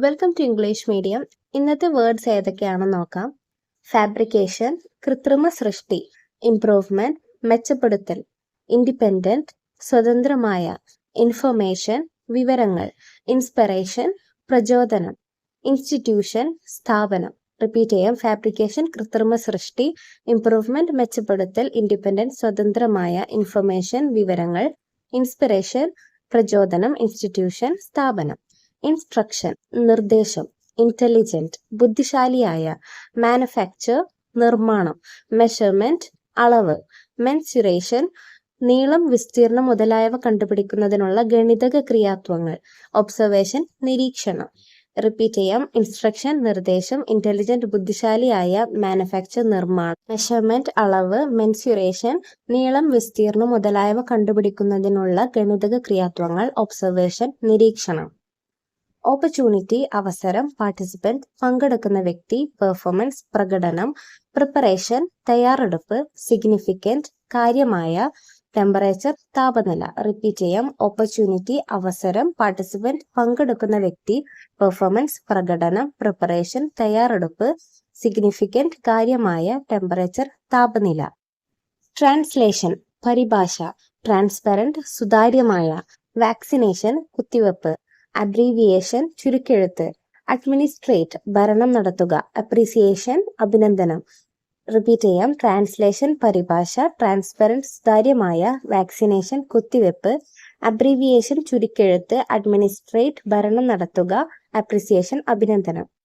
Welcome to English medium. ഇന്നത്തെ words ഏതൊക്കെയാണെന്ന് നോക്കാം. ഫാബ്രിക്കേഷൻ, കൃത്രിമ സൃഷ്ടി. ഇംപ്രൂവ്മെന്റ്, മെച്ചപ്പെടുത്തൽ. ഇൻഡിപെൻഡന്റ്, സ്വതന്ത്രമായ. ഇൻഫർമേഷൻ, വിവരങ്ങൾ. ഇൻസ്പിറേഷൻ, പ്രചോദനം. ഇൻസ്റ്റിറ്റ്യൂഷൻ, സ്ഥാപനം. റിപ്പീറ്റ് ചെയ്യാം. ഫാബ്രിക്കേഷൻ, കൃത്രിമ സൃഷ്ടി. ഇംപ്രൂവ്മെന്റ്, മെച്ചപ്പെടുത്തൽ. ഇൻഡിപെൻഡന്റ്, സ്വതന്ത്രമായ. ഇൻഫർമേഷൻ, വിവരങ്ങൾ. ഇൻസ്പിറേഷൻ, പ്രചോദനം. ഇൻസ്റ്റിറ്റ്യൂഷൻ, സ്ഥാപനം. ഇൻസ്ട്രക്ഷൻ, നിർദ്ദേശം. ഇന്റലിജന്റ്, ബുദ്ധിശാലിയായ. മാനുഫാക്ചർ, നിർമ്മാണം. മെഷർമെന്റ്, അളവ്. മെൻസുറേഷൻ, നീളം, വിസ്തീർണം മുതലായവ കണ്ടുപിടിക്കുന്നതിനുള്ള ഗണിതക ക്രിയാത്വങ്ങൾ. ഒബ്സർവേഷൻ, നിരീക്ഷണം. റിപ്പീറ്റ് ചെയ്യാം. ഇൻസ്ട്രക്ഷൻ, നിർദ്ദേശം. ഇന്റലിജന്റ്, ബുദ്ധിശാലിയായ. മാനുഫാക്ചർ, നിർമ്മാണം. മെഷർമെന്റ്, അളവ്. മെൻസുറേഷൻ, നീളം, വിസ്തീർണം മുതലായവ കണ്ടുപിടിക്കുന്നതിനുള്ള ഗണിതക ക്രിയാത്വങ്ങൾ. ഒബ്സർവേഷൻ, നിരീക്ഷണം. ഓപ്പർച്യൂണിറ്റി, അവസരം. പാർട്ടിസിപ്പന്റ്, പങ്കെടുക്കുന്ന വ്യക്തി. പെർഫോമൻസ്, പ്രകടനം. പ്രിപ്പറേഷൻ, തയ്യാറെടുപ്പ്. സിഗ്നിഫിക്കന്റ്, കാര്യമായ. ടെമ്പറേച്ചർ, താപനില. റിപ്പീറ്റ് ചെയ്യാം. ഓപ്പർച്യൂണിറ്റി, അവസരം. പാർട്ടിസിപ്പന്റ്, പങ്കെടുക്കുന്ന വ്യക്തി. പെർഫോമൻസ്, പ്രകടനം. പ്രിപ്പറേഷൻ, തയ്യാറെടുപ്പ്. സിഗ്നിഫിക്കന്റ്, കാര്യമായ. ടെമ്പറേച്ചർ, താപനില. ട്രാൻസ്ലേഷൻ, പരിഭാഷ. ട്രാൻസ്പെറന്റ്, സുതാര്യമായ. വാക്സിനേഷൻ, കുത്തിവെപ്പ്. അബ്രീവിയേഷൻ, ചുരുക്കെഴുത്ത്. അഡ്മിനിസ്ട്രേറ്റ്, ഭരണം നടത്തുക. അപ്രീസിയേഷൻ, അഭിനന്ദനം. റിപ്പീറ്റ് ചെയ്യാം. ട്രാൻസ്ലേഷൻ, പരിഭാഷ. ട്രാൻസ്പെറന്റ്, സുതാര്യമായ. വാക്സിനേഷൻ, കുത്തിവെപ്പ്. അബ്രീവിയേഷൻ, ചുരുക്കെഴുത്ത്. അഡ്മിനിസ്ട്രേറ്റ്, ഭരണം നടത്തുക. അപ്രീസിയേഷൻ, അഭിനന്ദനം.